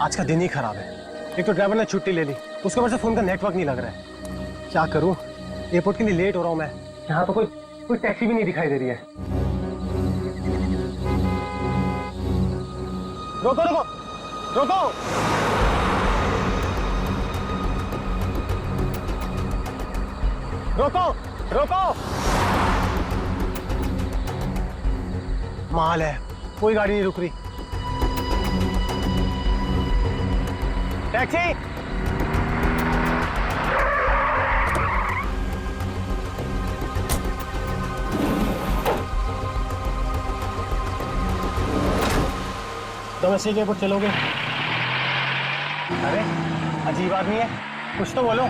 आज का दिन ही खराब है। एक तो ड्राइवर ने छुट्टी ले ली, उसके ऊपर से फोन का नेटवर्क नहीं लग रहा है। क्या करूं? एयरपोर्ट के लिए लेट हो रहा हूं मैं। यहाँ तो कोई टैक्सी भी नहीं दिखाई दे रही है। रोको रोको रोको। रोको रोको। माल है, कोई गाड़ी नहीं रुक रही। टैक्सी। डोमेस्टिक एयरपोर्ट चलोगे? अरे अजीब आदमी है, कुछ तो बोलो।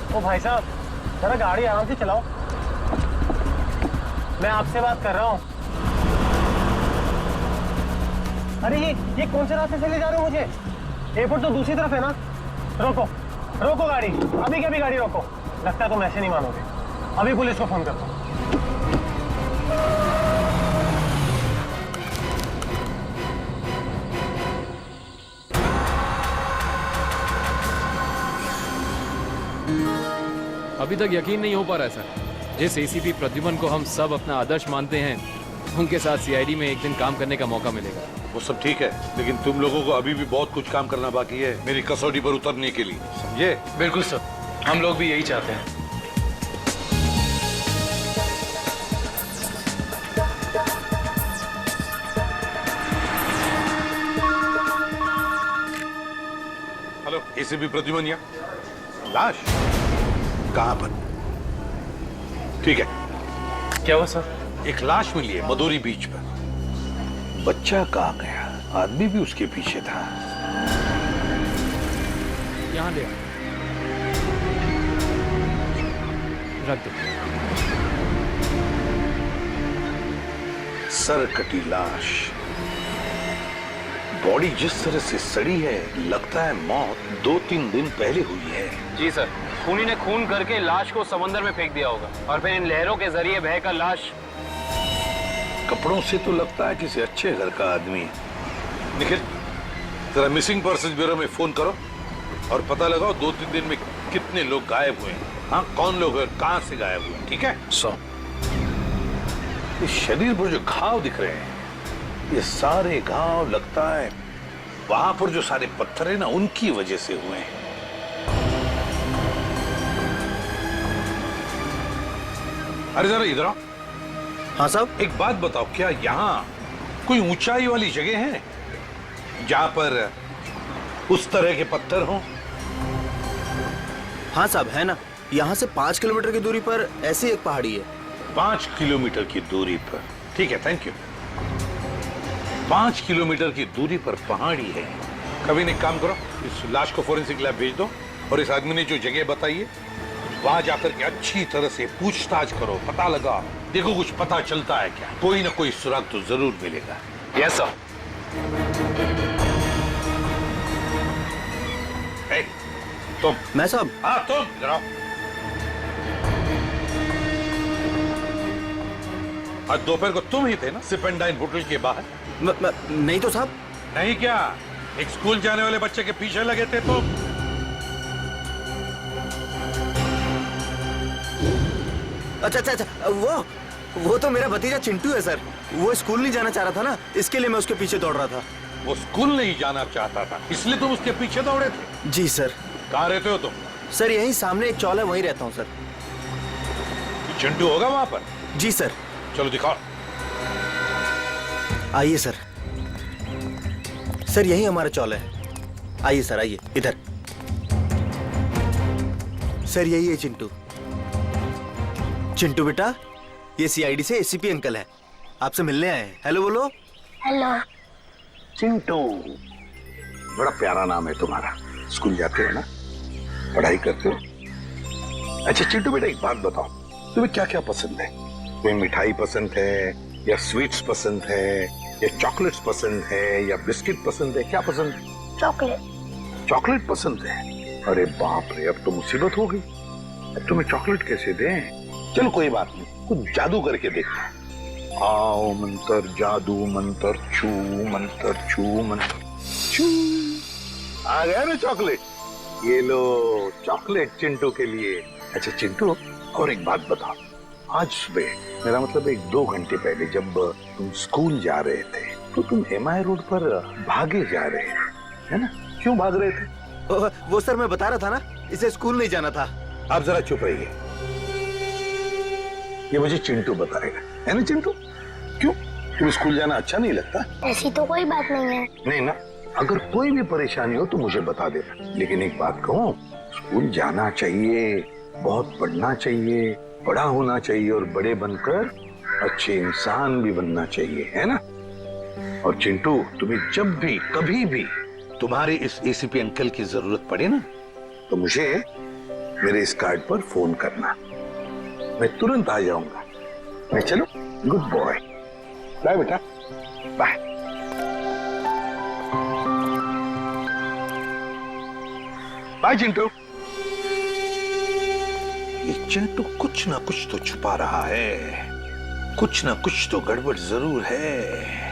ओ भाई साहब, जरा गाड़ी आराम से चलाओ। मैं आपसे बात कर रहा हूँ। अरे ये कौन से रास्ते से ले जा रहे हो मुझे? एयरपोर्ट तो दूसरी तरफ है ना। रोको रोको गाड़ी, अभी के अभी गाड़ी रोको। लगता है तुम ऐसे नहीं मानोगे। अभी पुलिस को फोन करता हूँ। अभी तक यकीन नहीं हो पा रहा है सर। जिस एसीपी प्रद्युमन को हम सब अपना आदर्श मानते हैं, उनके साथ सीआईडी में एक दिन काम करने का मौका मिलेगा। वो सब ठीक है, लेकिन तुम लोगों को अभी भी बहुत कुछ काम करना बाकी है मेरी कसौटी पर उतरने के लिए, समझे? बिल्कुल सर, हम लोग भी यही चाहते हैं। हेलो, एसीपी प्रद्युमन यहाँ। लाश कहाँ पर? ठीक है। क्या हुआ सर? एक लाश मिली है मदोरी बीच पर। बच्चा कहाँ गया? आदमी भी उसके पीछे था। यहाँ ले रख दो। सर कटी लाश, बॉडी जिस तरह से सड़ी है, लगता है मौत 2-3 दिन पहले हुई है। जी सर, खूनी ने खून करके लाश को समंदर में फेंक दिया होगा और फिर इन लहरों के जरिए बहकर लाश। कपड़ों से तो लगता है किसी अच्छे घर का आदमी है। निखिल, जरा मिसिंग पर्सन ब्यूरो में फोन करो और पता लगाओ 2-3 दिन में कितने लोग गायब हुए हैं। हाँ, कौन लोग हैं, कहां से गायब हुए, ठीक है? इस शरीर पर जो घाव दिख रहे हैं, ये सारे घाव लगता है वहां पर जो सारे पत्थर है ना, उनकी वजह से हुए हैं। अरे जरा इधर आओ। हाँ साहब। एक बात बताओ, क्या यहाँ कोई ऊंचाई वाली जगह है जहां पर उस तरह के पत्थर हों? हाँ साहब, है ना। यहाँ से 5 किलोमीटर की दूरी पर ऐसी एक पहाड़ी है। 5 किलोमीटर की दूरी पर? ठीक है, थैंक यू। 5 किलोमीटर की दूरी पर पहाड़ी है। कभी एक काम करो, इस लाश को फोरेंसिक लैब भेज दो और इस आदमी ने जो जगह बताई है वहां जाकर के अच्छी तरह से पूछताछ करो, पता लगा, देखो कुछ पता चलता है क्या। कोई ना कोई सुराग तो जरूर मिलेगा। Yes sir. तुम। मैं साहब। हाँ तुम इधर आओ। आज दोपहर को तुम ही थे ना सिप एंड डाइन होटल के बाहर? नहीं तो साहब। नहीं क्या? एक स्कूल जाने वाले बच्चे के पीछे लगे थे तुम? अच्छा, वो तो मेरा भतीजा चिंटू है सर। वो स्कूल नहीं जाना चाह रहा था ना, इसके लिए मैं उसके पीछे दौड़ रहा था। वो स्कूल नहीं जाना चाहता था, इसलिए तुम उसके पीछे दौड़े थे? जी सर। कहाँ रहते हो तुम? सर यहीं सामने एक चौल है, वहीं रहता हूँ सर। चिंटू होगा वहां पर? जी सर। चलो दिखाओ। आइए सर। सर यही हमारा चौल है। आइए सर, आइए इधर। सर यही है चिंटू। चिंटू बेटा, ये सीआईडी से एसीपी अंकल है, आपसे मिलने आए हैं। हेलो बोलो। हेलो। चिंटू, बड़ा प्यारा नाम है तुम्हारा। स्कूल जाते हो ना, पढ़ाई करते हो? अच्छा चिंटू बेटा, एक बात बताओ, तुम्हें क्या क्या पसंद है? कोई मिठाई पसंद है या स्वीट्स पसंद है ये चॉकलेट्स पसंद है या बिस्किट पसंद है, क्या पसंद है? चॉकलेट। चॉकलेट पसंद है? अरे बाप रे, अब तो मुसीबत हो गई। अब तुम्हें चॉकलेट कैसे दें? चलो कोई बात नहीं, कुछ जादू करके देखते हैं। आओ मंत्र जादू मंत्र छू मंत्र छू मंत्र छू। आ गया ना चॉकलेट? ये लो चॉकलेट चिंटू के लिए। अच्छा चिंटू, और एक बात बताओ, आज सुबह, मेरा मतलब 1-2 घंटे पहले जब तुम स्कूल जा रहे थे तो तुम MI रोड पर भागे जा रहे थे, है ना? क्यों भाग रहे थे? वो सर मैं बता रहा था ना, इसे स्कूल नहीं जाना था। आप जरा चुप रहिए, ये मुझे चिंटू बताएगा, है ना चिंटू? क्यों, तुम्हें स्कूल जाना अच्छा नहीं लगता? ऐसी तो कोई बात नहीं है। नहीं ना, अगर कोई भी परेशानी हो तो मुझे बता देना। लेकिन एक बात कहूं, स्कूल जाना चाहिए, बहुत पढ़ना चाहिए, बड़ा होना चाहिए और बड़े बनकर अच्छे इंसान भी बनना चाहिए, है ना? और चिंटू, तुम्हें जब भी कभी भी तुम्हारे इस ACP अंकल की जरूरत पड़े ना, तो मुझे मेरे इस कार्ड पर फोन करना, मैं तुरंत आ जाऊंगा। मैं चलूं? गुड बॉय, बाय बेटा, बाय। बाय चिंटू। ये चिंटू कुछ ना कुछ तो छुपा रहा है, कुछ ना कुछ तो गड़बड़ जरूर है।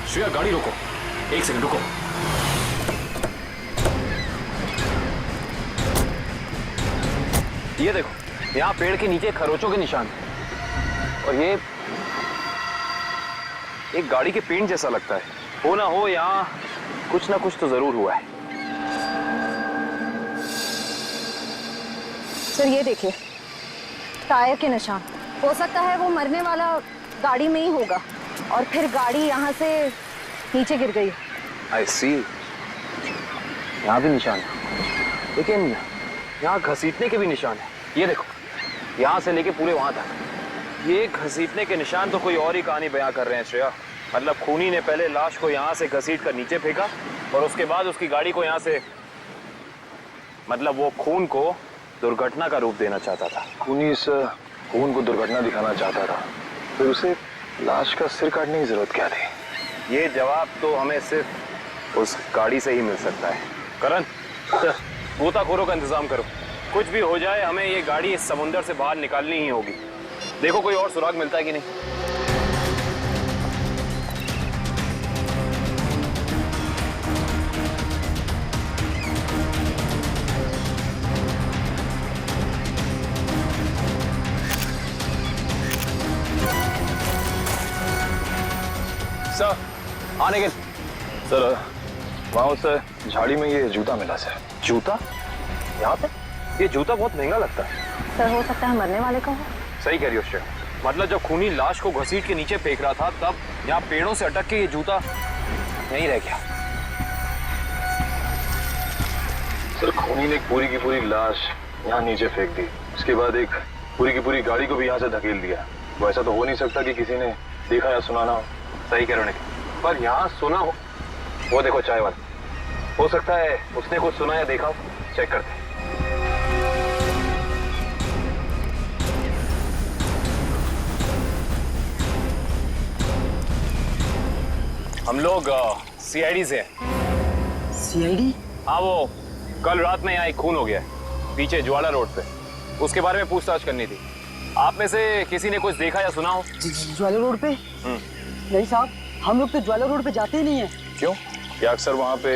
श्रेया गाड़ी रोको, 1 सेकंड रुको। ये देखो, यहाँ पेड़ के नीचे खरोचों के निशान हैं। और ये एक गाड़ी के पेंट जैसा लगता है। हो ना हो यहाँ कुछ ना कुछ तो जरूर हुआ है। सर ये देखिए, टायर के निशान। हो सकता है वो मरने वाला गाड़ी में ही होगा और फिर गाड़ी यहाँ से नीचे गिर गई। I see। यहाँ भी निशान है, लेकिन यहाँ घसीटने के भी निशान है। ये देखो, यहाँ से लेके पूरे वहां तक ये घसीटने के निशान। तो कोई और ही कहानी बयां कर रहे हैं श्रेया। मतलब खूनी ने पहले लाश को यहाँ से घसीट कर नीचे फेंका और उसके बाद उसकी गाड़ी को यहाँ से, मतलब वो खून को दुर्घटना का रूप देना चाहता था। खूनी इस खून को दुर्घटना दिखाना चाहता था, फिर उसे लाश का सिर काटने की जरूरत क्या थी? ये जवाब तो हमें सिर्फ उस गाड़ी से ही मिल सकता है। करण, गोताखोरों का इंतजाम करो। कुछ भी हो जाए, हमें ये गाड़ी इस समुंदर से बाहर निकालनी ही होगी। देखो कोई और सुराग मिलता है कि नहीं। सर, आने के सर, वहाँ उस झाड़ी में ये जूता मिला सर। जूता? यहाँ पे? ये जूता बहुत महंगा लगता है। सर हो सकता है मरने वाले का हो। सही कह रही हो श्रेया। मतलब जब खूनी लाश को घसीट के नीचे फेंक रहा था, तब यहाँ पेड़ों से अटक के ये जूता यहीं रह गया। सर खूनी ने पूरी की पूरी लाश यहाँ नीचे फेंक दी, उसके बाद एक पूरी की पूरी गाड़ी को भी यहाँ से धकेल दिया। वो ऐसा तो हो नहीं सकता कि किसी ने देखा या सुना ना हो। सही कह रहे हो, पर यहाँ सुना हो। वो देखो चाय वाला, हो सकता है उसने कुछ सुना या देखा हो। चेक करते हैं। हम लोग CID से हैं। CID? हाँ, वो कल रात में यहाँ एक खून हो गया है पीछे ज्वाला रोड पे। उसके बारे में पूछताछ करनी थी। आप में से किसी ने कुछ देखा या सुना हो? ज्वाला रोड पे? नहीं साहब, हम लोग तो ज्वाला रोड पे जाते ही नहीं है। क्यों? क्या अक्सर वहाँ पे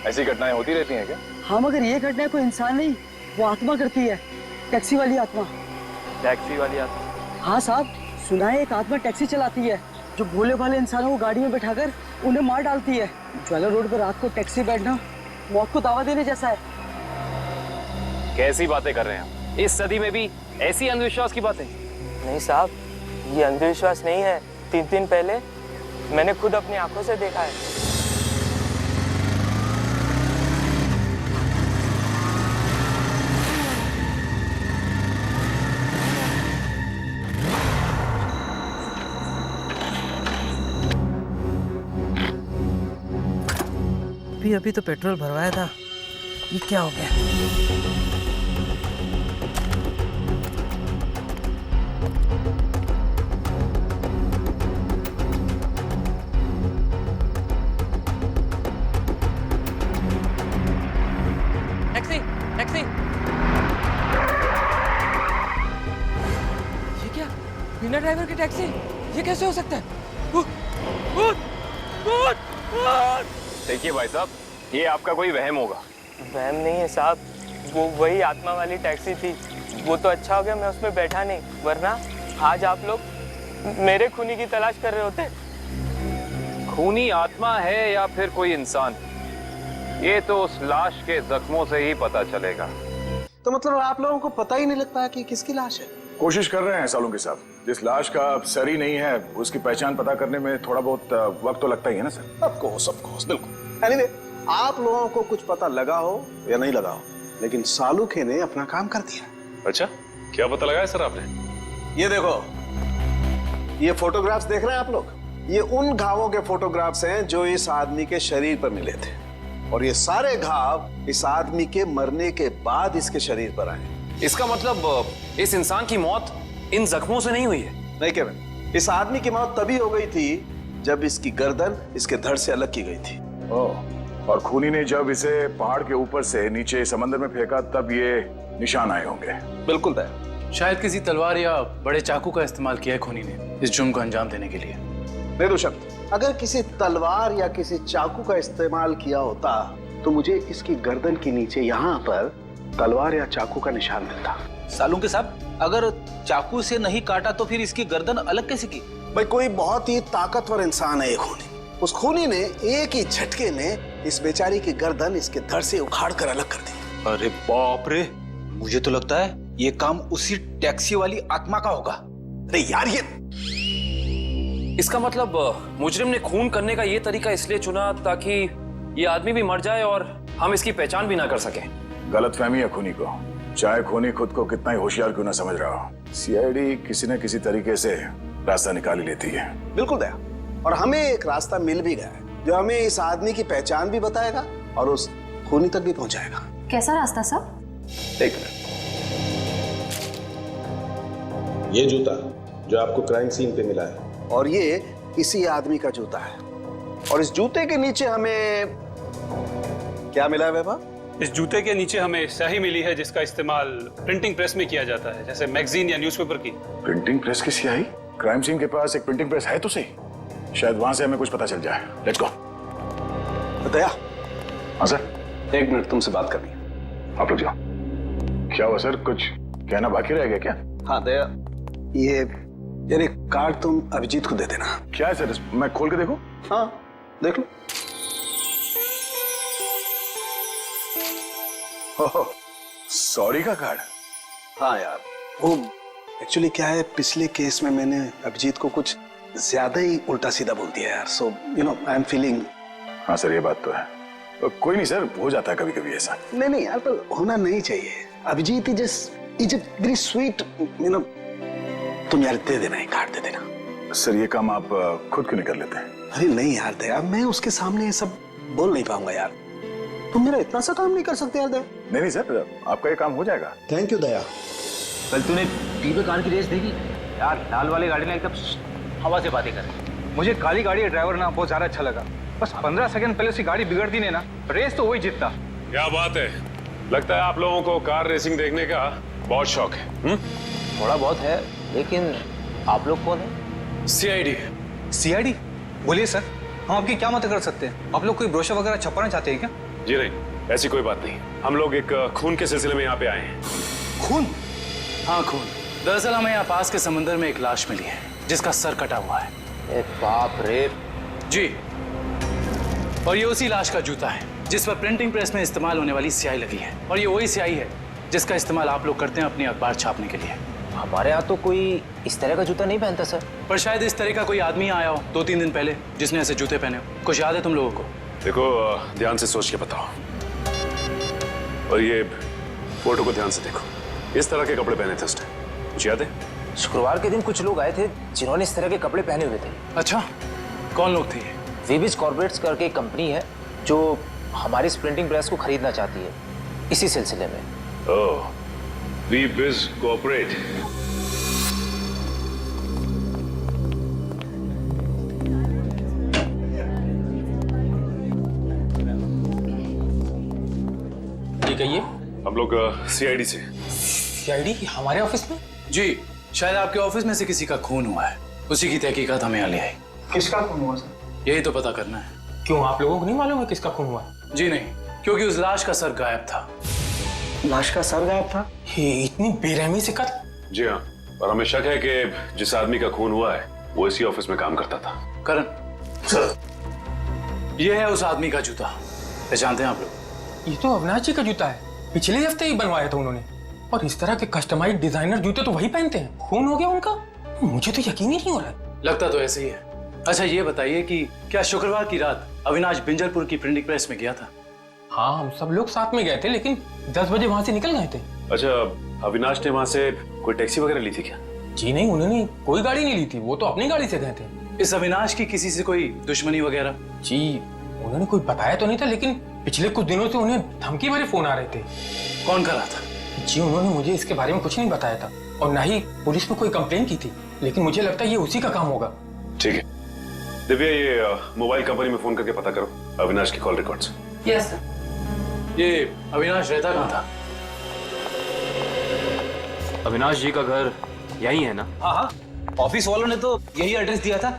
ऐसी घटनाएं होती रहती हैं क्या? हाँ, मगर ये घटना कोई इंसान नहीं, वो आत्मा करती है। टैक्सी वाली आत्मा। टैक्सी वाली आत्मा? हाँ साहब, सुना है एक आत्मा टैक्सी चलाती है जो भोले भाले इंसानों को गाड़ी में बैठाकर उन्हें मार डालती है। ज्वाला रोड पर रात को टैक्सी बैठना मौत को दावा देने जैसा है। कैसी बातें कर रहे हैं? इस सदी में भी ऐसी अंधविश्वास की बातें? नहीं साहब, ये अंधविश्वास नहीं है। 3 दिन पहले मैंने खुद अपनी आंखों से देखा है। अभी तो पेट्रोल भरवाया था, ये क्या हो गया? ड्राइवर की टैक्सी, ये कैसे हो सकता है? देखिए भाई साहब, ये आपका कोई वहम होगा। वहम नहीं है साहब, वो वही आत्मा वाली टैक्सी थी। वो तो अच्छा हो गया मैं उसमें बैठा नहीं, वरना आज आप लोग मेरे खूनी की तलाश कर रहे होते। खूनी आत्मा है या फिर कोई इंसान, ये तो उस लाश के जख्मों से ही पता चलेगा। तो मतलब आप लोगों को पता ही नहीं लगता है कि किसकी लाश है? कोशिश कर रहे हैं सालुंके साहब। जिस लाश का सर ही नहीं है उसकी पहचान पता करने में थोड़ा बहुत वक्त तो लगता ही है ना सर। ऑफ कोर्स बिल्कुल। एनीवे, आप लोगों को कुछ पता लगा हो या नहीं लगा हो, लेकिन सालुके ने अपना काम कर दिया। अच्छा, क्या पता लगाया सर आपने? ये देखो, ये फोटोग्राफ्स देख रहे हैं आप लोग? ये उन घावों के फोटोग्राफ्स हैं जो इस आदमी के शरीर पर मिले थे, और ये सारे घाव इस आदमी के मरने के बाद इसके शरीर पर आए। इसका मतलब इस इंसान की मौत इन जख्मों से नहीं हुई है? नहीं केविन, इस आदमी की मौत तभी हो गई थी जब इसकी गर्दन इसके धड़ से अलग की गई थी। ओह, और खूनी ने जब इसे पहाड़ के ऊपर से नीचे समंदर में फेंका तब ये निशान आए होंगे। बिल्कुल दया। शायद किसी तलवार या बड़े चाकू का इस्तेमाल किया है खूनी ने इस जुर्म को अंजाम देने के लिए। बेशक, अगर किसी तलवार या किसी चाकू का इस्तेमाल किया होता तो मुझे इसकी गर्दन के नीचे यहाँ पर तलवार या चाकू का निशान मिलता। सालुंके साहब, अगर चाकू से नहीं काटा तो फिर इसकी गर्दन अलग कैसे की? भाई, कोई बहुत ही ताकतवर इंसान है ये खूनी। उस खूनी ने एक ही झटके में इस बेचारी की गर्दन इसके धड़ से उखाड़ कर अलग कर दी। अरे बाप रे, मुझे तो लगता है ये काम उसी टैक्सी वाली आत्मा का होगा। अरे यार, ये इसका मतलब मुजरिम ने खून करने का ये तरीका इसलिए चुना ताकि ये आदमी भी मर जाए और हम इसकी पहचान भी ना कर सके। गलतफहमी है खूनी को, चाहे खूनी खुद को कितना ही होशियार क्यों ना समझ रहा हो। सीआईडी किसी न किसी तरीके से रास्ता निकाल ही लेती है। बिल्कुल दया, और हमें एक रास्ता मिल भी गया है जो हमें इस आदमी की पहचान भी बताएगा और उस खूनी तक भी पहुंचाएगा। कैसा रास्ता साहब? एक मिनट। ये जूता जो आपको क्राइम सीन पे मिला है, और ये इसी आदमी का जूता है, और इस जूते के नीचे हमें क्या मिला है वैभव? इस जूते के नीचे हमें स्याही मिली है जिसका इस्तेमाल प्रिंटिंग प्रेस में किया जाता है, जैसे मैगजीन या न्यूज़पेपर की। प्रिंटिंग प्रेस की स्याही? क्राइम सीन के पास एक प्रिंटिंग प्रेस है तो सही, शायद वहां से हमें कुछ पता चल जाए। Let's go. दया। हाँ सर। 1 मिनट तुमसे बात करनी है। आप लोग जाओ। क्या हुआ सर, कुछ कहना बाकी रह गया क्या? हाँ दया, ये यार एक कार्ड तुम अभिजीत को दे देना। क्या है सर, मैं खोल के देखूं? हाँ देख लो। सॉरी का कार्ड? हाँ यार, वो एक्चुअली क्या है, पिछले केस में मैंने अभिजीत को कुछ ज्यादा ही उल्टा सीधा बोल दिया यार, so you know I am feeling. हाँ सर, ये बात तो है। कोई नहीं सर, हो जाता है कभी कभी ऐसा। नहीं यार, पर होना नहीं चाहिए। Abhijeet is very sweet, you know. तुम यार दे देना, एक कार्ड दे देना। सर ये काम आप खुद क्यों नहीं कर लेते? अरे नहीं यार दया, मैं उसके सामने ये सब बोल नहीं पाऊंगा यार। तुम मेरा इतना सा काम नहीं कर सकते यार दया। नहीं सर, आपका ये काम हो जाएगा। थैंक यू दया। कल तूने टीवी कार की रेस देखी यार? लाल वाली गाड़ी ने एकदम हवा से बातें कर। मुझे काली गाड़ी ड्राइवर ना बहुत ज्यादा अच्छा लगा। बस 15 सेकंड पहले उसकी गाड़ी बिगड़ती नहीं ना, रेस तो वही जीतता। क्या बात है, लगता है आप लोगों को कार रेसिंग देखने का बहुत शौक है। थोड़ा बहुत है, लेकिन आप लोग कौन है? सीआईडी। सीआईडी? बोलिए सर, हम आपकी क्या मदद कर सकते हैं? आप लोग कोई ब्रोशर वगैरह छपाना चाहते हैं क्या? जी नहीं, ऐसी कोई बात नहीं। हम लोग एक खून के सिलसिले में यहाँ पे आए हैं। खून? हाँ खून। दरअसल हमें यहाँ पास के समंदर में एक लाश मिली है जिसका सर कटा हुआ है। ए बाप रे। जी, और ये उसी लाश का जूता है जिस पर प्रिंटिंग प्रेस में इस्तेमाल होने वाली स्याही लगी है, और ये वही स्याही है जिसका इस्तेमाल आप लोग करते हैं अपनी अखबार छापने के लिए। हमारे यहाँ तो कोई इस तरह का जूता नहीं पहनता सर। पर शायद इस तरह का कोई आदमी आया हो 2-3 दिन पहले जिसने ऐसे जूते पहने हो। कुछ याद है तुम लोगों को? देखो, ध्यान से सोच के बताओ, और ये फोटो को ध्यान से देखो। इस तरह के कपड़े पहने थे उसने, कुछ याद है? शुक्रवार के दिन कुछ लोग आए थे जिन्होंने इस तरह के कपड़े पहने हुए थे। अच्छा, कौन लोग थे ये? वीबिज कॉर्पोरेट्स करके एक कंपनी है जो हमारी इस प्रिंटिंग प्रेस को खरीदना चाहती है, इसी सिलसिले में। ओह, वीबिज कॉर्पोरेट। ये कहिए। हम लोग सीआईडी से। सीआईडी हमारे ऑफिस में? जी, शायद आपके ऑफिस में से किसी का खून हुआ है, उसी की तहकीकात हमें यहाँ ले आई। किसका खून हुआ सर? यही तो पता करना है। क्यों, आप लोगों को नहीं मालूम है किसका खून हुआ? जी नहीं, क्योंकि उस लाश का सर गायब था। लाश का सर गायब था? ये इतनी बेरहमी से कत्ल? जी हाँ, और हमें शक है कि जिस आदमी का खून हुआ है वो इसी ऑफिस में काम करता था। करण सर, ये है उस आदमी का जूता, पहचानते हैं आप लोग? ये तो अविनाश जी का जूता है, पिछले हफ्ते ही बनवाया था उन्होंने। और इस तरह के कस्टमाइज्ड डिजाइनर जूते तो वही पहनते हैं। खून हो गया उनका? मुझे तो यकीन ही नहीं हो रहा है। लगता तो ऐसे ही है। अच्छा ये बताइए कि क्या शुक्रवार की रात अविनाश बिंजरपुर की प्रिंटिंग प्रेस में गया था? हाँ, हम सब लोग साथ में गए थे, लेकिन 10 बजे वहां से निकल गए थे। अच्छा, अविनाश ने वहां से कोई टैक्सी वगैरह ली थी क्या? जी नहीं, उन्होंने कोई गाड़ी नहीं ली थी, वो तो अपनी गाड़ी से गए थे। इस अविनाश की किसी से कोई दुश्मनी वगैरह? जी उन्होंने कोई बताया तो नहीं था, लेकिन पिछले कुछ दिनों से उन्हें धमकी भरे फोन आ रहे थे। कौन कर रहा था? जी उन्होंने मुझे इसके बारे में कुछ नहीं बताया था, और ना ही पुलिस में कोई कंप्लेन की थी, लेकिन मुझे लगता है ये उसी का काम होगा। ठीक है दिव्या, ये मोबाइल कंपनी में फोन करके पता करो अविनाश की कॉल रिकॉर्ड्स। Yes sir. ये अविनाश रहता कहाँ था? अविनाश जी का घर यही है ना? हाँ हाँ, ऑफिस वालों ने तो यही एड्रेस दिया था।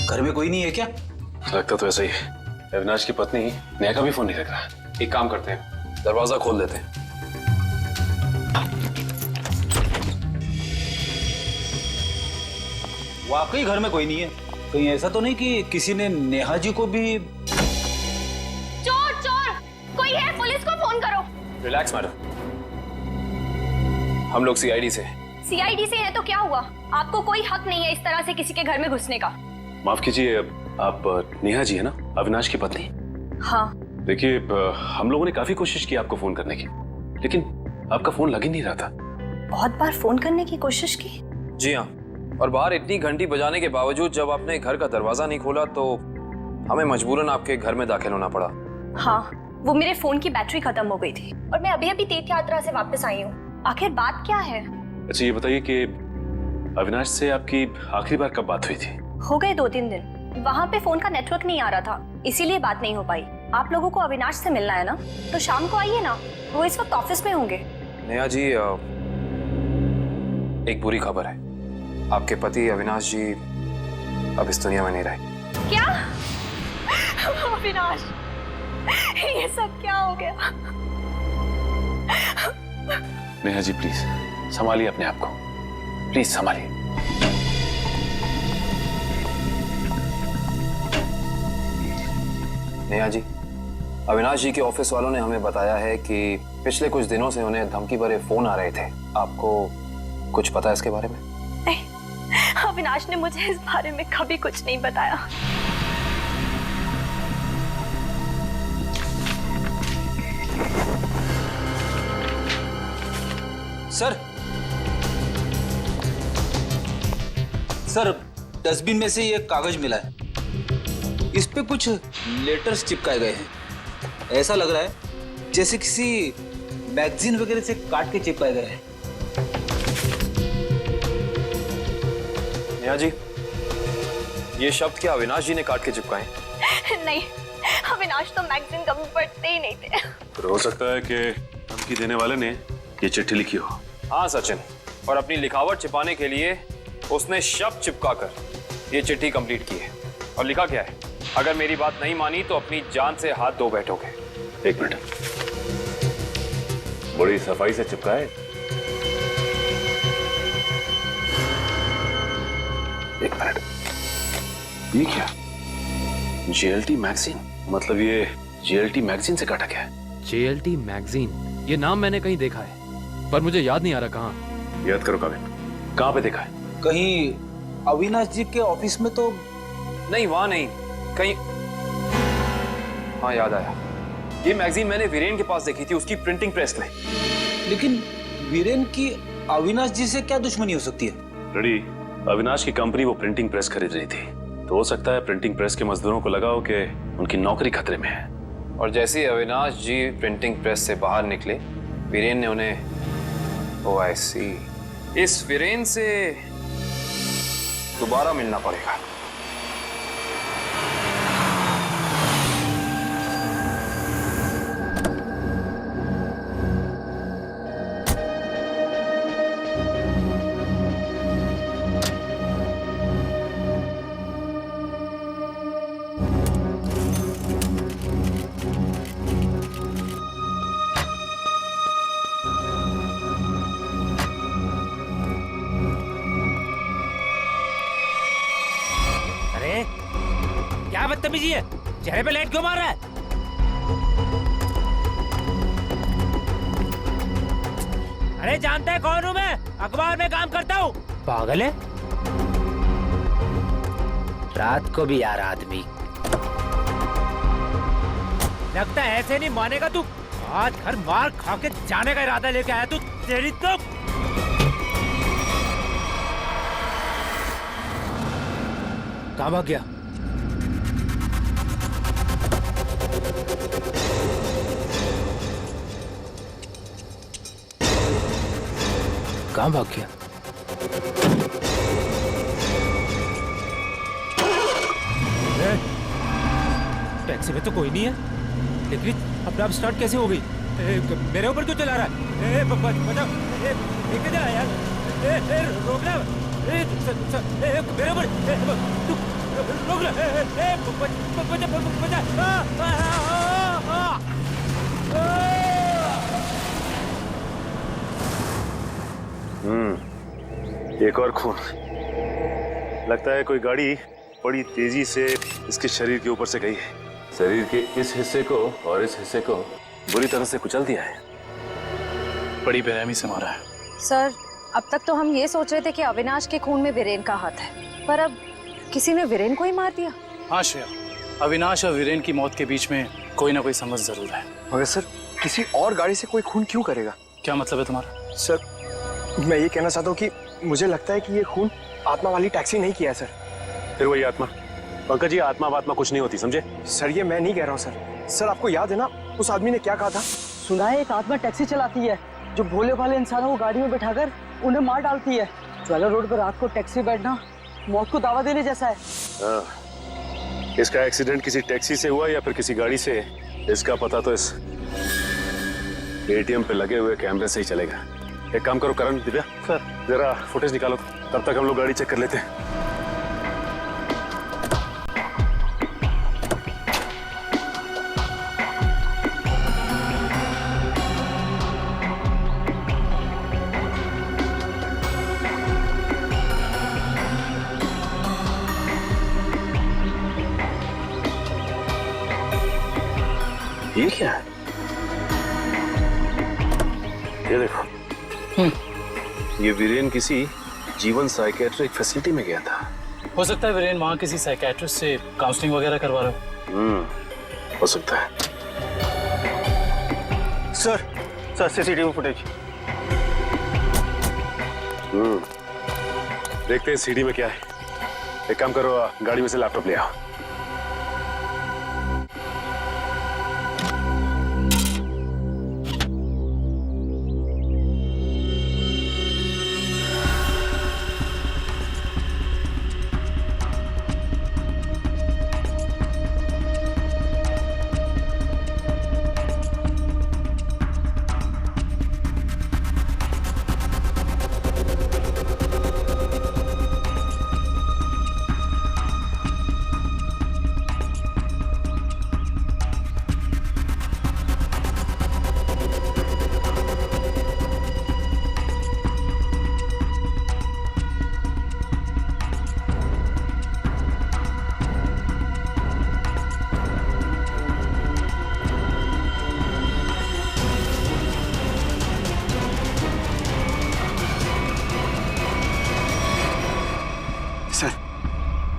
घर में कोई नहीं है क्या? लगता तो ऐसा ही है। अविनाश की पत्नी नेहा का भी फोन नहीं लग रहा। एक काम करते हैं, दरवाजा खोल देते हैं। वाकई घर में कोई नहीं है। कहीं ऐसा तो नहीं कि किसी ने नेहा जी को भी? चोर चोर कोई है, पुलिस को फोन करो। रिलैक्स मैडम, हम लोग सीआईडी से। सीआईडी से है तो क्या हुआ? आपको कोई हक नहीं है इस तरह से किसी के घर में घुसने का। माफ कीजिए, आप नेहा जी है ना, अविनाश की पत्नी? हाँ। देखिए, हम लोगों ने काफी कोशिश की आपको फोन करने की, लेकिन आपका फोन लग ही नहीं रहा था। बहुत बार फोन करने की कोशिश की? जी हाँ, और बाहर इतनी घंटी बजाने के बावजूद जब आपने घर का दरवाजा नहीं खोला तो हमें मजबूरन आपके घर में दाखिल होना पड़ा। हाँ, वो मेरे फोन की बैटरी खत्म हो गई थी और मैं अभी अभी तीर्थ यात्रा से वापस आई हूँ। आखिर बात क्या है? अच्छा ये बताइए कि अविनाश से आपकी आखिरी बार कब बात हुई थी? हो गए 2-3 दिन। वहाँ पे फोन का नेटवर्क नहीं आ रहा था, इसीलिए बात नहीं हो पाई। आप लोगों को अविनाश से मिलना है ना, तो शाम को आइए ना, वो इस वक्त ऑफिस में होंगे। नेहा जी, एक बुरी खबर है, आपके पति अविनाश जी अब इस दुनिया में नहीं रहे। क्या? अविनाश, ये सब क्या हो गया? नेहा जी प्लीज संभालिए अपने आप को, प्लीज संभालिए। नेहा जी, अविनाश जी के ऑफिस वालों ने हमें बताया है कि पिछले कुछ दिनों से उन्हें धमकी भरे फोन आ रहे थे। आपको कुछ पता है इसके बारे में? नहीं, अविनाश ने मुझे इस बारे में कभी कुछ नहीं बताया। सर, डस्टबिन में से ये कागज मिला है, इस पे कुछ लेटर्स चिपकाए गए हैं। ऐसा लग रहा है जैसे किसी मैगजीन वगैरह से काट के चिपकाए गए हैं। नेहा जी, ये शब्द क्या अविनाश जी ने काट के चिपकाए? नहीं, अविनाश तो मैगजीन कभी पढ़ते ही नहीं थे। तो हो सकता है कि धमकी देने वाले ने ये चिट्ठी लिखी हो। हाँ सचिन, और अपनी लिखावट छिपाने के लिए उसने शब्द चिपकाकर ये चिट्ठी कंप्लीट की है। और लिखा क्या है? अगर मेरी बात नहीं मानी तो अपनी जान से हाथ धो बैठोगे। एक मिनट, बड़ी सफाई से चिपका है। एक मिनट, ये क्या? जेएलटी मैगजीन, मतलब ये जेएलटी मैगजीन से काटा गया है। जेएलटी मैगजीन, ये नाम मैंने कहीं देखा है, पर मुझे याद नहीं आ रहा कहाँ। याद करो काविन, कहाँ पे देखा है? कहीं अविनाश जी के ऑफिस में तो नहीं, वहां नहीं, कहीं। हाँ याद आया, ये मैगजीन मैंने वीरेन के पास देखी थी, उसकी प्रिंटिंग प्रेस में। लेकिन वीरेन की अविनाश जी से क्या दुश्मनी हो सकती है? रेडी, अविनाश की कंपनी वो प्रिंटिंग प्रेस खरीद रही थी, तो हो सकता है प्रिंटिंग प्रेस के मजदूरों को लगा हो कि उनकी नौकरी खतरे में है। और जैसे ही अविनाश जी प्रिंटिंग प्रेस से बाहर निकले, वीरेन ने उन्हें, ओह आई सी, इस वीरेन से दोबारा मिलना पड़ेगा। बदतमीजी है? चेहरे पे लाइट क्यों मार रहा है? अरे जानता है कौन हूँ मैं? अखबार में काम करता हूँ। पागल है? रात को भी यार आदमी लगता है ऐसे नहीं मानेगा तू। आज घर मार खा के जाने का इरादा लेके आया तू। तेरी तो कहाँ भाग गया? कहाँ भाग गया? टैक्सी में तो कोई नहीं है, लेकिन अपने आप स्टार्ट कैसे हो गई? मेरे ऊपर क्यों चला रहा है? बचाओ, लेके जा यार। रोकना, मेरे ऊपर तू रोकना, एक और खून। लगता है कोई गाड़ी बड़ी तेजी से इसके शरीर के ऊपर से गई है। शरीर के इस हिस्से को और इस हिस्से को बुरी तरह से कुचल दिया है। बड़ी बेरहमी से मारा है। सर, अब तक तो हम ये सोच रहे थे कि अविनाश के खून में वीरेन का हाथ है, पर अब किसी ने वीरेन को ही मार दिया। हाँ श्रेया, अविनाश और वीरेन की मौत के बीच में कोई ना कोई संबंध जरूर है। मगर सर, किसी और गाड़ी से कोई खून क्यों करेगा? क्या मतलब है तुम्हारा? सर, मैं ये कहना चाहता हूँ कि मुझे लगता है कि ये खून आत्मा वाली टैक्सी नहीं किया है सर। फिर वही आत्मा? पंकज जी, आत्मा वात्मा कुछ नहीं होती, समझे? सर, ये मैं नहीं कह रहा हूँ सर। सर, आपको याद है ना उस आदमी ने क्या कहा था? सुना है एक आत्मा टैक्सी चलाती है जो भोले भाले इंसानों को गाड़ी में बैठाकर उन्हें मार डालती है। ज्वाला रोड पर रात को टैक्सी बैठना मौत को दावा देने जैसा है। इसका एक्सीडेंट किसी टैक्सी से हुआ या फिर किसी गाड़ी से, इसका पता तो इस एटीएम पे लगे हुए कैमरे से ही चलेगा। एक काम करो करण, दिव्या सर, जरा फुटेज निकालो, तब तक हम लोग गाड़ी चेक कर लेते हैं। ये क्या है? ये देखो, ये वीरेन किसी जीवन साइकेट्रिक फैसिलिटी में गया था। हो सकता है वीरेन वहाँ किसी साइकेट्रिस्ट से काउंसलिंग वगैरह करवा रहा हो। हो सकता है। Sir, CCTV footage. देखते हैं सीडी में क्या है। एक काम करो, गाड़ी में से लैपटॉप ले आओ।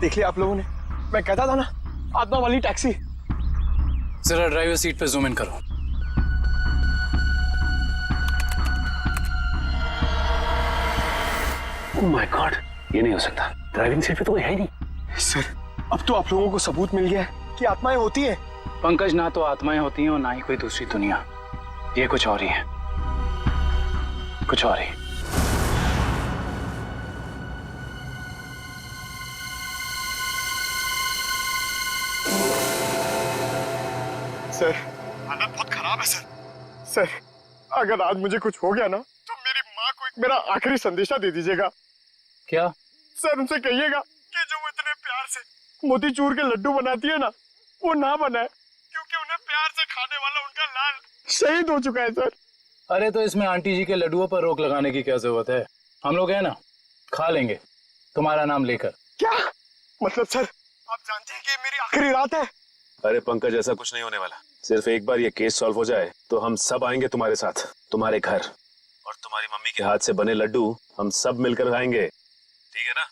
देख लिया आप लोगों ने? मैं कहता था ना, आत्मा वाली टैक्सी। जरा ड्राइवर सीट पे जूम इन करो। ओह माय गॉड, ये नहीं हो सकता। ड्राइविंग सीट पे तो कोई है ही नहीं। सर, अब तो आप लोगों को सबूत मिल गया है कि आत्माएं होती हैं। पंकज, ना तो आत्माएं होती हैं और ना ही कोई दूसरी दुनिया। ये कुछ और ही है, कुछ और ही। सर, हालत बहुत खराब है सर। सर, अगर आज मुझे कुछ हो गया ना, तो मेरी माँ को एक मेरा आखिरी संदेशा दे दीजिएगा। क्या? सर, उनसे कहिएगा कि जो वो इतने प्यार से मोतीचूर के लड्डू बनाती है ना, वो ना बनाए, क्योंकि उन्हें प्यार से खाने वाला उनका लाल शहीद हो चुका है सर। अरे तो इसमें आंटी जी के लड्डुओं पर रोक लगाने की क्या जरूरत है? हम लोग हैं ना, खा लेंगे तुम्हारा नाम लेकर। क्या मतलब सर? आप जानते हैं कि ये मेरी आखिरी रात है। अरे पंकज, ऐसा कुछ नहीं होने वाला। सिर्फ एक बार ये केस सॉल्व हो जाए तो हम सब आएंगे तुम्हारे साथ, तुम्हारे घर, और तुम्हारी मम्मी के हाथ से बने लड्डू हम सब मिलकर खाएंगे, ठीक है ना?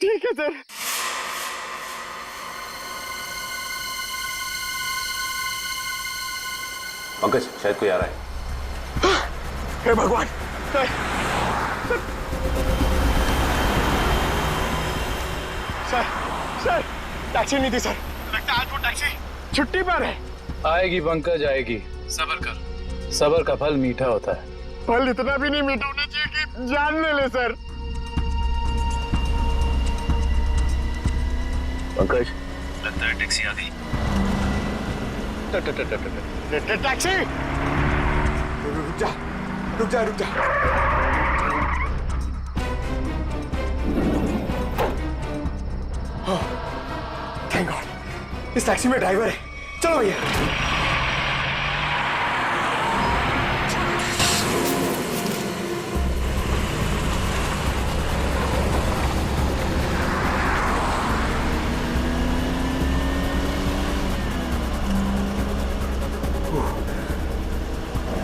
ठीक है सर। पंकज, शायद कोई आ रहा है। हे भगवान, सर टैक्सी नहीं थी सर। लगता है आज वो टैक्सी छुट्टी पर है। आएगी पंकज, आएगी। सब्र कर, सब्र का फल मीठा होता है। फल इतना भी नहीं मीठा होना चाहिए कि जान ले ले सर। पंकज, लगता है टैक्सी आ गई। टैक्सी, रुक जा। थैंक गॉड, इस टैक्सी में ड्राइवर है। चलो भैया।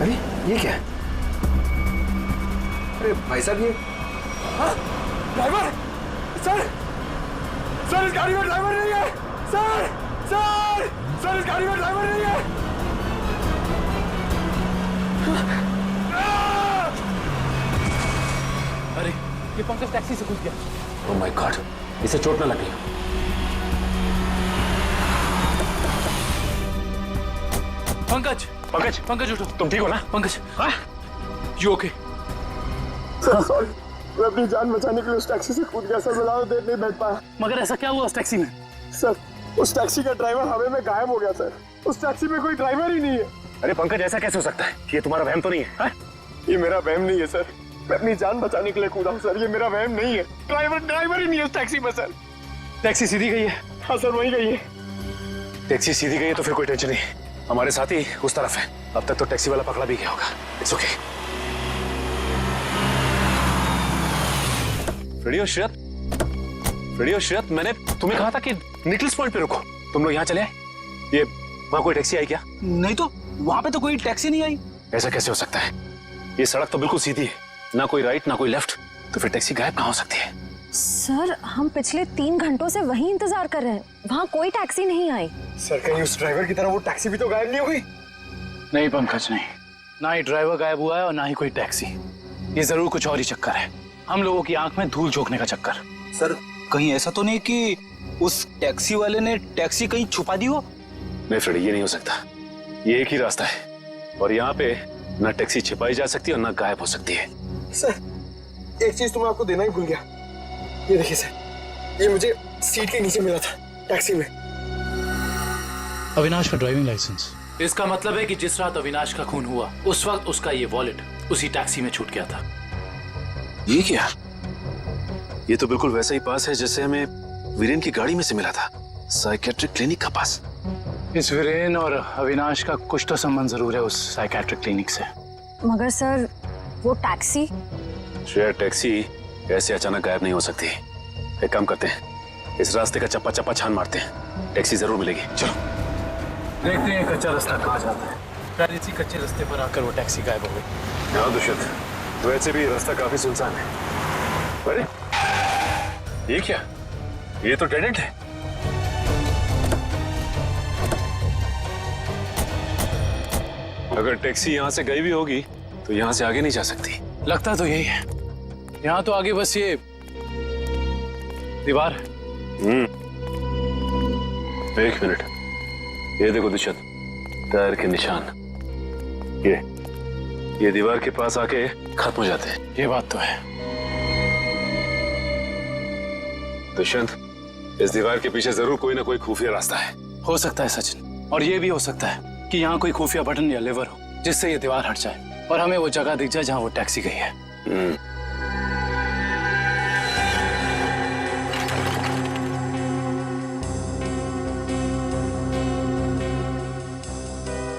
अरे ये क्या है? अरे भाई साहब, ये ड्राइवर सर इस गाड़ी में ड्राइवर नहीं है। सर इस गाड़ी में ड्राइवर नहीं है। अरे ये पंकज टैक्सी से घुस गया। ओह माय गॉड, इसे चोट न लगी। पंकज उठो। तुम ठीक हो ना? Pankaj, you okay? सॉरी, मैं अपनी जान बचाने के लिए उस टैक्सी से कूद गया सर। मैं ज्यादा देर नहीं बैठ पाया। मगर ऐसा क्या हुआ उस टैक्सी में? सर उस टैक्सी का ड्राइवर हवा में गायब हो गया सर। उस टैक्सी में कोई ड्राइवर ही नहीं है। अरे पंकज, ऐसा कैसे हो सकता है? ये तुम्हारा वहम तो नहीं है? ये मेरा वहम नहीं है सर। मैं अपनी जान बचाने के लिए कूदा हूँ सर। ये मेरा वहम नहीं है। ड्राइवर ही नहीं है उस टैक्सी में सर। टैक्सी सीधी गई है? हाँ सर, वही गई है। टैक्सी सीधी गई है तो फिर कोई टेंशन नहीं। हमारे साथ ही उस तरफ है। अब तक तो टैक्सी वाला पकड़ा भी गया होगा। It's okay. फ्रेडी और श्रेयत, मैंने तुम्हें कहा था कि निकल्स पॉइंट पे रुको। तुम लोग यहाँ चले आए। ये वहां कोई टैक्सी आई क्या? नहीं तो, वहां पे तो कोई टैक्सी नहीं आई। ऐसा कैसे हो सकता है? ये सड़क तो बिल्कुल सीधी है, ना कोई राइट ना कोई लेफ्ट, तो फिर टैक्सी गायब कहाँ हो सकती है? सर हम पिछले 3 घंटों से वहीं इंतजार कर रहे हैं, वहाँ कोई टैक्सी नहीं आई। सर कहीं उस ड्राइवर की तरह वो टैक्सी भी तो गायब नहीं हुई? नहीं पंकज, नहीं। ना ही ड्राइवर गायब हुआ है और ना ही कोई टैक्सी। ये जरूर कुछ और ही चक्कर है, हम लोगों की आंख में धूल झोंकने का चक्कर। सर कहीं ऐसा तो नहीं कि उस टैक्सी वाले ने टैक्सी कहीं छुपा दी हो? नहीं फ्रेडी, ये नहीं हो सकता। ये एक ही रास्ता है और यहाँ पे ना टैक्सी छिपाई जा सकती है और ना गायब हो सकती है। सर एक चीज तो मैं आपको देना ही भूल गया। ये देखिए सर, ये मुझे सीट के नीचे मिला था टैक्सी में। अविनाश का ड्राइविंग लाइसेंस। इसका मतलब है कि जिस रात अविनाश का खून हुआ उस वक्त उसका ये वॉलेट उसी टैक्सी में छूट गया था। ये क्या? ये तो बिल्कुल वैसा ही पास है जैसे हमें वीरेन की गाड़ी में से मिला था, साइकेट्रिक क्लिनिक का पास। इस वीरेन और अविनाश का कुछ तो संबंध जरूर है उस साइकेट्रिक क्लिनिक से। मगर सर वो टैक्सी? शायद टैक्सी ऐसे अचानक गायब नहीं हो सकती। एक काम करते हैं, इस रास्ते का चप्पा चप्पा छान मारते हैं, टैक्सी जरूर मिलेगी। चलो देखते हैं कच्चा रास्ता कहाँ जाता है। शायद इसी कच्चे रास्ते पर आकर वो टैक्सी गायब हो गई। हाँ दुष्यंत, वैसे भी रास्ता काफी सुनसान है। अरे ये क्या? ये तो डेड एंड है। अगर टैक्सी यहाँ से गई भी होगी तो यहाँ से आगे नहीं जा सकती। लगता तो यही है। यहाँ तो आगे बस ये दीवार है। एक मिनट, ये देखो दुष्यंत, टायर के निशान। ये दीवार के पास आके खत्म हो जाते हैं। ये बात तो है। दुष्यंत, इस दीवार के पीछे जरूर कोई ना कोई खुफिया रास्ता है। हो सकता है सचिन, और ये भी हो सकता है कि यहाँ कोई खुफिया बटन या लेवर हो जिससे ये दीवार हट जाए और हमें वो जगह दिख जाए जहाँ वो टैक्सी गई है।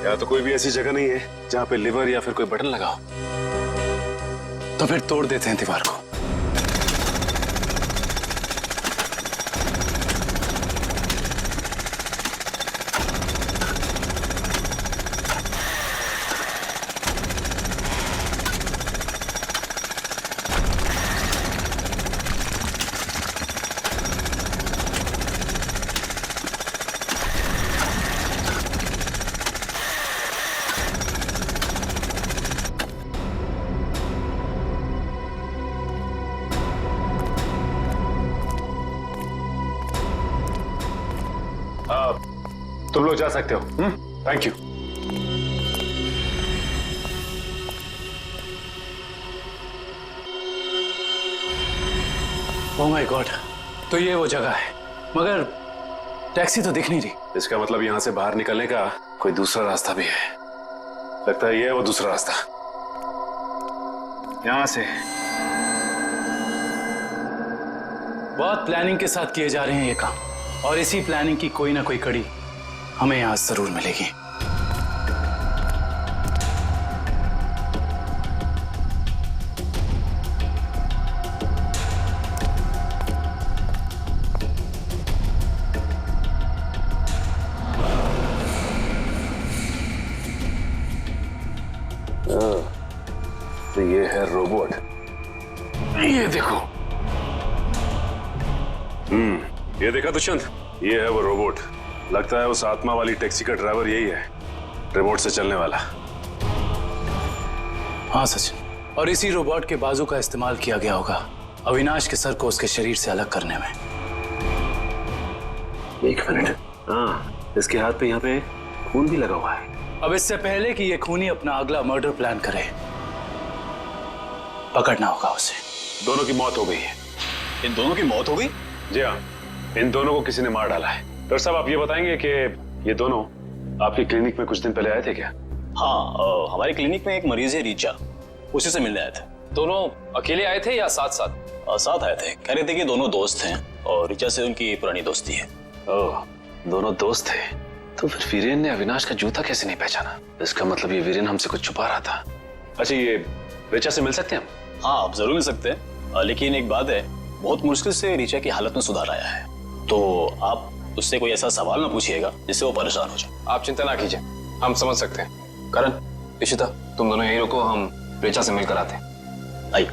यहाँ तो कोई भी ऐसी जगह नहीं है जहाँ पे लिवर या फिर कोई बटन लगा हो। तो फिर तोड़ देते हैं दीवार को। तुम लोग जा सकते हो। Thank you. Oh my God, तो ये वो जगह है, मगर टैक्सी तो दिख नहीं रही। इसका मतलब यहाँ से बाहर निकलने का कोई दूसरा रास्ता भी है। लगता है ये है वो दूसरा रास्ता। यहाँ से बहुत प्लानिंग के साथ किए जा रहे हैं ये काम, और इसी प्लानिंग की कोई ना कोई कड़ी हमें यहाँ जरूर मिलेगी। तो ये है रोबोट। ये देखो। ये देखा दुष्यंत, ये है वो रोबोट। लगता है उस आत्मा वाली टैक्सी का ड्राइवर यही है, रिमोट से चलने वाला। हाँ सचिन, और इसी रोबोट के बाजू का इस्तेमाल किया गया होगा अविनाश के सर को उसके शरीर से अलग करने में। एक मिनट, हाँ, इसके हाथ पे यहाँ पे खून भी लगा हुआ है। अब इससे पहले कि ये खूनी अपना अगला मर्डर प्लान करे, पकड़ना होगा उसे। दोनों की मौत हो गई है। इन दोनों की मौत हो गई? जी हाँ, इन दोनों को किसी ने मार डाला है। डॉक्टर साहब, आप ये बताएंगे कि ये दोनों आपकी क्लिनिक में कुछ दिन पहले आए थे क्या? हाँ, हमारी क्लिनिक में एक मरीज है रीचा, उसी से मिलने आए थे। दोनों अकेले आए थे या साथ साथ? साथ आए थे। कह रहे थे कि दोनों दोस्त हैं और रीचा से उनकी पुरानी दोस्ती है। ओह, दोनों दोस्त थे। तो फिर वीरेन ने अविनाश का जूता कैसे नहीं पहचाना? इसका मतलब ये वीरेन हमसे कुछ छुपा रहा था। अच्छा, ये रीचा से मिल सकते हैं हम? हाँ, आप जरूर मिल सकते हैं, लेकिन एक बात है, बहुत मुश्किल से रीचा की हालत में सुधार आया है, तो आप उससे कोई ऐसा सवाल ना पूछिएगा जिससे वो परेशान हो जाए। आप चिंता ना कीजिए, हम समझ सकते हैं। करण, इशिता, तुम दोनों यहीं रुको, हम रीचा से मिलकर आते हैं। आइए।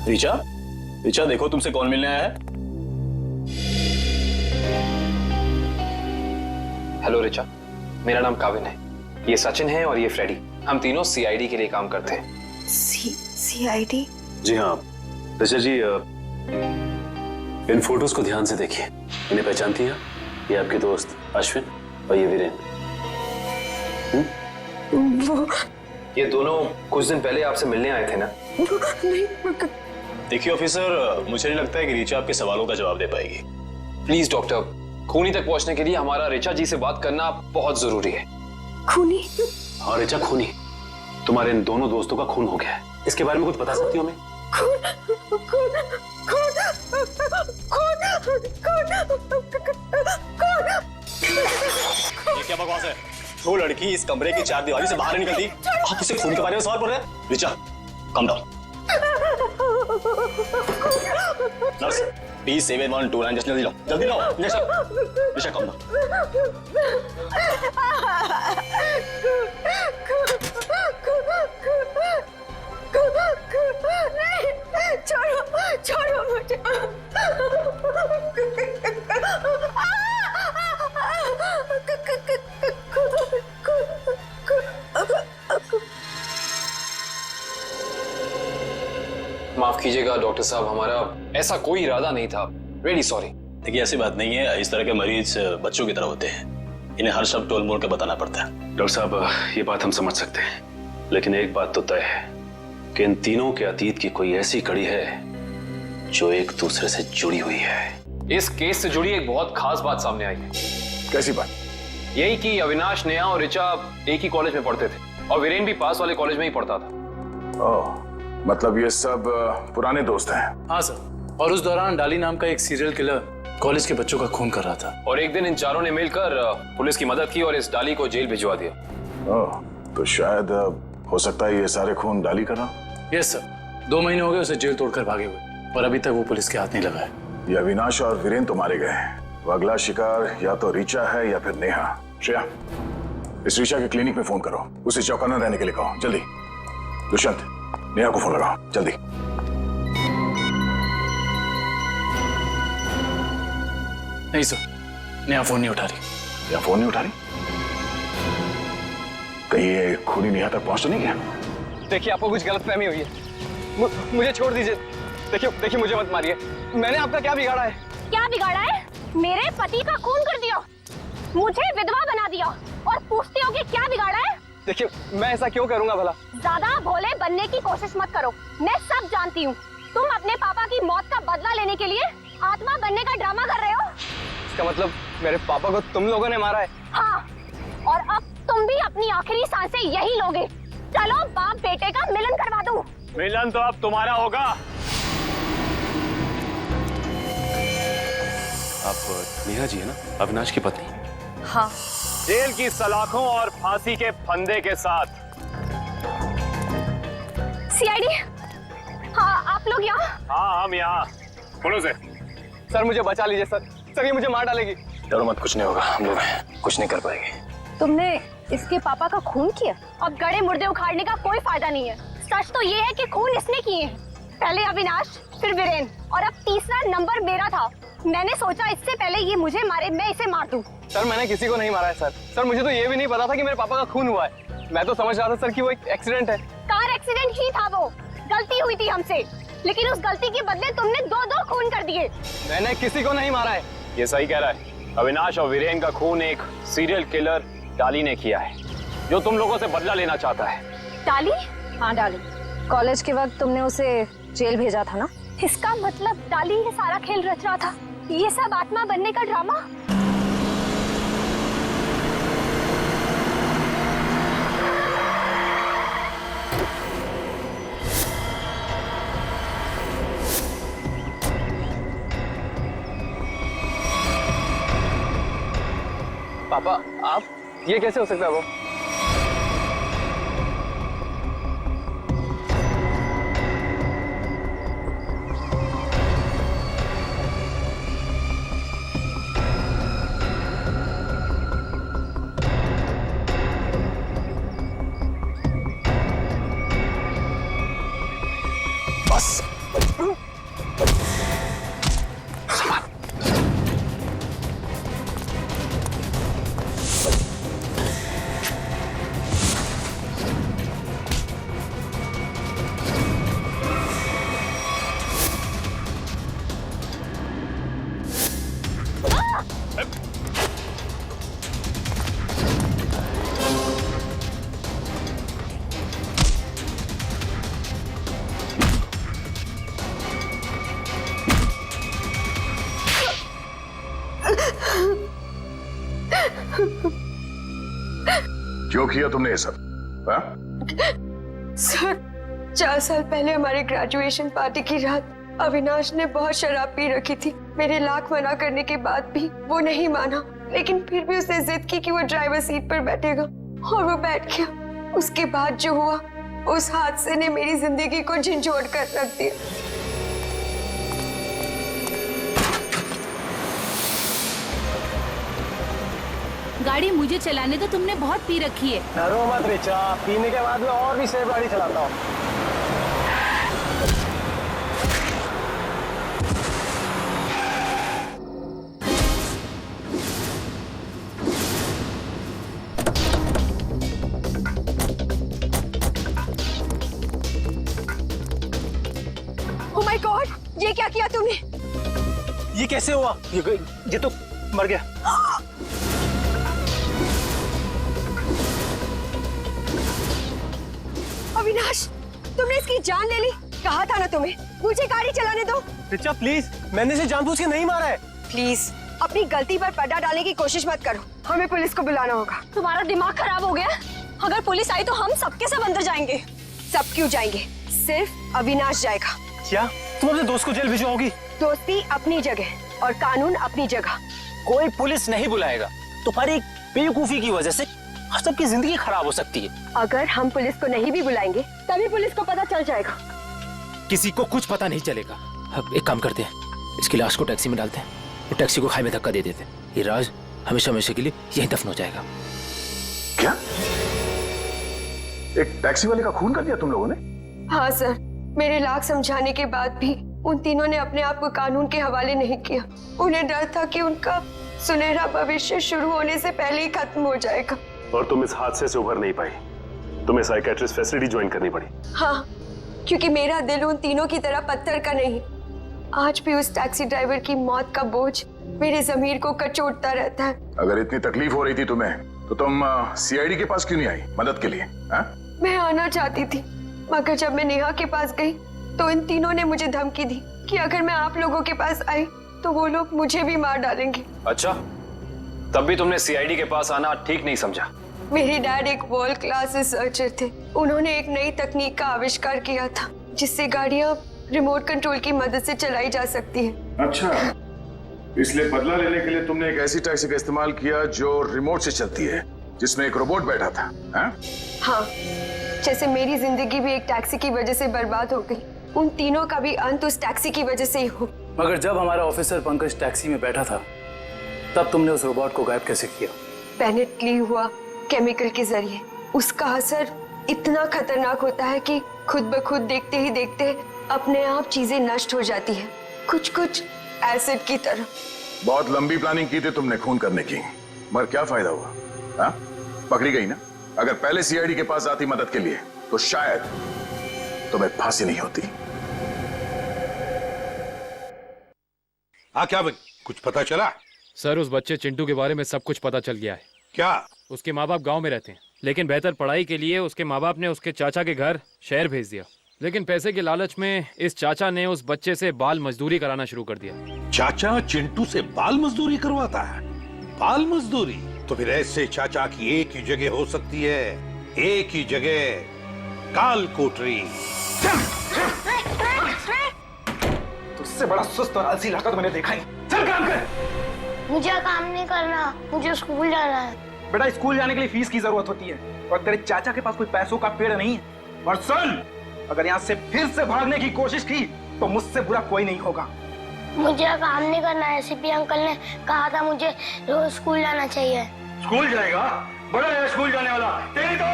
रीचा, रीचा देखो तुमसे कौन मिलने आया है। हेलो रीचा, मेरा नाम काविन है, ये सचिन है और ये फ्रेडी। हम तीनों सीआईडी के लिए काम करते हैं। सीआईडी? जी हाँ ऋचा जी, इन फोटोज को ध्यान से देखिए। इन्हें पहचानती हैं? ये आपके दोस्त अश्विन और ये वीरेन। वो ये दोनों कुछ दिन पहले आपसे मिलने आए थे ना? देखिए ऑफिसर, मुझे नहीं लगता है कि रीचा आपके सवालों का जवाब दे पाएगी। प्लीज डॉक्टर, खूनी तक पहुंचने के लिए हमारा रीचा जी से बात करना बहुत जरूरी है। खूनी? हाँ रीचा, खूनी। तुम्हारे इन दोनों दोस्तों का खून हो गया है, इसके बारे में कुछ बता सकती हो हमें? ये क्या बकवास है? जो लड़की इस कमरे की चार दीवारी से बाहर निकलती, आप उसे खून के बारे में सवाल पूछ रहे हैं? Richa, come down. Nurse, B7129 जल्दी लो, जल्दी लो। Richa, come down. छोड़ो, छोड़ो मुझे। माफ कीजिएगा डॉक्टर साहब, हमारा ऐसा कोई इरादा नहीं था। Really sorry. देखिए ऐसी बात नहीं है, इस तरह के मरीज बच्चों की तरह होते हैं, इन्हें हर शब्द टोल मोल के बताना पड़ता है। डॉक्टर साहब, ये बात हम समझ सकते हैं, लेकिन एक बात तो तय है कि इन तीनों के अतीत की कोई ऐसी कड़ी है जो एक दूसरे से जुड़ी हुई है। इस केस से जुड़ी एक बहुत खास बात सामने आई है। कैसी बात? यही कि अविनाश, नेहा और ऋचा एक ही कॉलेज में पढ़ते थे और वीरेन भी पास वाले कॉलेज में ही पढ़ता था। ओह, मतलब ये सब पुराने दोस्त हैं? हाँ सर, और उस दौरान डाली नाम का एक सीरियल किलर कॉलेज के बच्चों का खून कर रहा था, और एक दिन इन चारों ने मिलकर पुलिस की मदद की और इस डाली को जेल भिजवा दिया। ओह, तो शायद हो सकता है ये सारे खून डाली का ना? यस सर, 2 महीने हो गए उसे जेल तोड़कर भागे हुए, पर अभी तक वो पुलिस के हाथ नहीं लगा है। ये अविनाश और वीरेन तो मारे गए हैं, वो अगला शिकार या तो रीचा है या फिर नेहा। श्रेया, इस रीचा के क्लिनिक में फोन करो, उसे चौकन्ना रहने के लिए कहो, जल्दी। दुष्यंत, नेहा को फोन लगाओ, जल्दी। नहीं सर, नेहा फोन नहीं उठा रही। नेहा फोन नहीं उठा रही? कहीं ये खूनी नेहा तक पहुंच तो नहीं गया? देखिए आपको कुछ गलतफहमी हुई है। मुझे छोड़ दीजिए। देखिए मुझे मत मारिए। मैंने आपका क्या बिगाड़ा है? क्या बिगाड़ा है? मेरे पति का खून कर दिया, मुझे विधवा बना दिया और पूछते हो कि क्या बिगाड़ा है? देखिए मैं ऐसा क्यों करूंगा भला? ज्यादा भोले बनने की कोशिश मत करो, मैं सब जानती हूँ। तुम अपने पापा की मौत का बदला लेने के लिए आत्मा बनने का ड्रामा कर रहे हो। इसका मतलब मेरे पापा को तुम लोगों ने मारा है? हाँ, और अब तुम भी अपनी आखिरी सांसें यही लोगे। चलो बाप बेटे का मिलन करवा दूं। मिलन तो अब तुम्हारा होगा। आप नेहा जी है ना, अविनाश की पत्नी? हाँ। जेल की सलाखों और फांसी के फंदे के साथ। सीआईडी, हाँ आप लोग यहाँ? हाँ हम यहाँ। बोलो से। सर मुझे बचा लीजिए सर। सर ये मुझे मार डालेगी। डरो मत, कुछ नहीं होगा, हम लोग कुछ नहीं कर पाएंगे। तुमने इसके पापा का खून किया? अब गड़े मुर्दे उखाड़ने का कोई फायदा नहीं है। सच तो ये है कि खून इसने किए हैं। पहले अविनाश, फिर वीरेन और अब तीसरा नंबर मेरा था। मैंने सोचा इससे पहले ये मुझे मारे, मैं इसे मार दूं। सर मैंने किसी को नहीं मारा है सर। सर मुझे तो ये भी नहीं पता था कि मेरे पापा का खून हुआ है। मैं तो समझ रहा था सर कि वो एक एक्सीडेंट है। कार एक्सीडेंट ही था, वो गलती हुई थी हमसे, लेकिन उस गलती के बदले तुमने दो खून कर दिए। मैंने किसी को नहीं मारा है। ये सही कह रहा है। अविनाश और वीरेन का खून एक सीरियल किलर डाली ने किया है, जो तुम लोगों से बदला लेना चाहता है। डाली? हाँ डाली। कॉलेज के वक्त तुमने उसे जेल भेजा था ना? इसका मतलब डाली ये सारा खेल रच रहा था। ये सब आत्मा बनने का ड्रामा। पापा आप, ये कैसे हो सकता है? वो बस क्यों किया तुमने ये सब? हाँ? सर 4 साल पहले हमारे ग्रेजुएशन पार्टी की रात अविनाश ने बहुत शराब पी रखी थी। मेरे लाख मना करने के बाद भी वो नहीं माना, लेकिन फिर भी उसने जिद की कि वो ड्राइवर सीट पर बैठेगा और वो बैठ गया। उसके बाद जो हुआ, उस हादसे ने मेरी जिंदगी को झंझोड़ कर रख दिया। गाड़ी मुझे चलाने तो तुमने बहुत पी रखी है। डरो मत रिचा, पीने के बाद में और भी सेफ गाड़ी चलाता हूँ। ओह माय गॉड, ये क्या किया तुमने? ये कैसे हुआ? ये तो मर गया। अविनाश, तुमने इसकी जान ले ली। कहा था ना तुम्हें, मुझे गाड़ी चलाने दो। रिचा प्लीज, मैंने इसे जानबूझ के नहीं मारा है। प्लीज अपनी गलती पर पर्दा डालने की कोशिश मत करो। हमें पुलिस को बुलाना होगा। तुम्हारा दिमाग खराब हो गया? अगर पुलिस आई तो हम सबके सब अंदर जाएंगे। सब क्यों जाएंगे? सिर्फ अविनाश जाएगा। क्या तुम अपने दोस्त को जेल भिजवाओगी? दोस्ती अपनी जगह और कानून अपनी जगह। कोई पुलिस नहीं बुलाएगा। तुम्हारी बेवकूफी की वजह से सबकी जिंदगी खराब हो सकती है। अगर हम पुलिस को नहीं भी बुलाएंगे तभी पुलिस को पता चल जाएगा। किसी को कुछ पता नहीं चलेगा। अब एक काम करते हैं, इसकी लाश को टैक्सी में डालते हैं और टैक्सी को खाई में धक्का दे देते हैं। ये राज हमेशा हमेशा के लिए यहीं दफन हो जाएगा। क्या? एक टैक्सी वाले का खून कर दिया तुम लोगों ने? हाँ सर, मेरे लाख समझाने के बाद भी उन तीनों ने अपने आप को कानून के हवाले नहीं किया। उन्हें डर था कि उनका सुनहरा भविष्य शुरू होने से पहले ही खत्म हो जाएगा। और तुम इस हादसे से उभर नहीं पाई। तुम्हें साइकेट्रिस्ट फैसिलिटी ज्वाइन करनी पड़ी। हाँ, क्योंकि मेरा दिल उन तीनों की तरह पत्थर का नहीं। आज भी उस टैक्सी ड्राइवर की मौत का बोझ मेरे ज़मीर को कचोटता रहता है। अगर इतनी तकलीफ हो रही थी तुम्हें, तो तुम सीआईडी के पास क्यों नहीं आई मदद के लिए? हाँ? मैं आना चाहती थी, मगर जब मैं नेहा के पास गई तो इन तीनों ने मुझे धमकी दी कि अगर मैं आप लोगों के पास आई तो वो लोग मुझे भी मार डालेंगे। अच्छा, तब भी तुमने सीआईडी के पास आना ठीक नहीं समझा? मेरे डैड एक वर्ल्ड क्लास रिसर्चर थे। उन्होंने एक नई तकनीक का आविष्कार किया था जिससे गाड़ियां रिमोट कंट्रोल की मदद से चलाई जा सकती हैं। अच्छा, इसलिए बदला लेने के लिए तुमने एक ऐसी टैक्सी का इस्तेमाल किया जो रिमोट से चलती है, जिसमें एक रोबोट बैठा था। हाँ, जैसे मेरी जिंदगी भी एक टैक्सी की वजह से बर्बाद हो गई, उन तीनों का भी अंत उस टैक्सी की वजह से ही हो। मगर जब हमारा ऑफिसर पंकज टैक्सी में बैठा था, तब तुमने उस रोबोट को गायब कैसे किया? पेनेट ली हुआ केमिकल के जरिए। उसका असर इतना खतरनाक होता है कि खुद ब खुद देखते ही देखते अपने आप चीजें नष्ट हो जाती है, कुछ कुछ एसिड की तरह। बहुत लंबी प्लानिंग की थी तुमने खून करने की, मगर क्या फायदा हुआ? हाँ? पकड़ी गई ना। अगर पहले सीआईडी के पास आती मदद के लिए तो शायद तुम्हें फांसी नहीं होती। हाँ, क्या बनी? कुछ पता चला? सर, उस बच्चे चिंटू के बारे में सब कुछ पता चल गया है। क्या? उसके माँ बाप गांव में रहते हैं, लेकिन बेहतर पढ़ाई के लिए उसके माँ बाप ने उसके चाचा के घर शहर भेज दिया। लेकिन पैसे के लालच में इस चाचा ने उस बच्चे से बाल मजदूरी कराना शुरू कर दिया। चाचा चिंटू से बाल मजदूरी करवाता है? बाल मजदूरी? तो फिर ऐसे चाचा की एक ही जगह हो सकती है, एक ही जगह, काल कोठरी। तुझसे बड़ा सुस्त और आलसी लड़का तो मैंने देखा नहीं। चल काम कर। मुझे काम नहीं करना, मुझे स्कूल जाना है। बेटा, स्कूल जाने के लिए फीस की जरूरत होती है और तेरे चाचा के पास कोई पैसों का पेड़ नहीं है। और सुन, अगर यहाँ से फिर से भागने की कोशिश की तो मुझसे बुरा कोई नहीं होगा। मुझे काम नहीं करना है। सीपी अंकल ने कहा था मुझे रोज स्कूल जाना चाहिए। स्कूल जाएगा? बड़ा है स्कूल जाने वाला। तेरी तो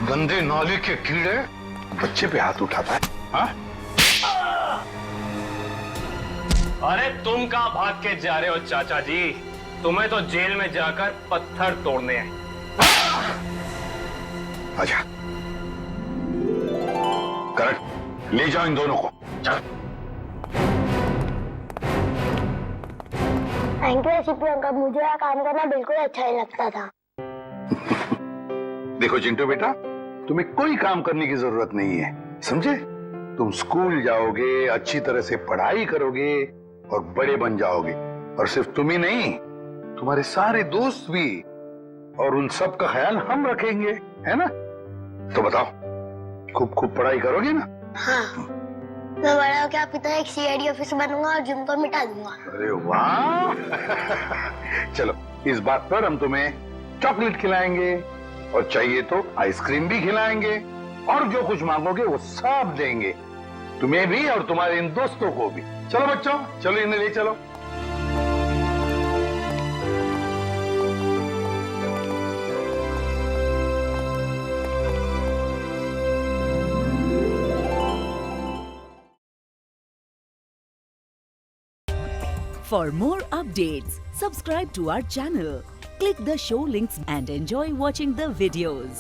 गंदे नाले के कीड़े बच्चे पे हाथ उठाता है। हाँ? अरे तुम कहाँ भाग के जा रहे हो चाचा जी? तुम्हें तो जेल में जाकर पत्थर तोड़ने हैं। आजा, करेक्ट, ले जाओ इन दोनों को। थैंक यू सीपी अंकल, मुझे यहाँ काम करना बिल्कुल अच्छा नहीं लगता था। देखो चिंटू बेटा, तुम्हें कोई काम करने की जरूरत नहीं है, समझे? तुम स्कूल जाओगे, अच्छी तरह से पढ़ाई करोगे और बड़े बन जाओगे। और सिर्फ तुम ही नहीं, तुम्हारे सारे दोस्त भी, और उन सब का ख्याल हम रखेंगे, है ना? तो बताओ, खूब खूब पढ़ाई करोगे ना? हाँ, मैं बड़ा होकर आपकी तरह एक सीआईडी ऑफिसर बनूंगा और जिम को मिटा दूंगा। अरे वाह! चलो, इस बात पर हम तुम्हें चॉकलेट खिलाएंगे और चाहिए तो आइसक्रीम भी खिलाएंगे, और जो कुछ मांगोगे वो सब देंगे, तुम्हें भी और तुम्हारे इन दोस्तों को भी। चलो बच्चों, चलो इन्हें ले चलो। For more updates, subscribe to our channel, click the show links and enjoy watching the videos.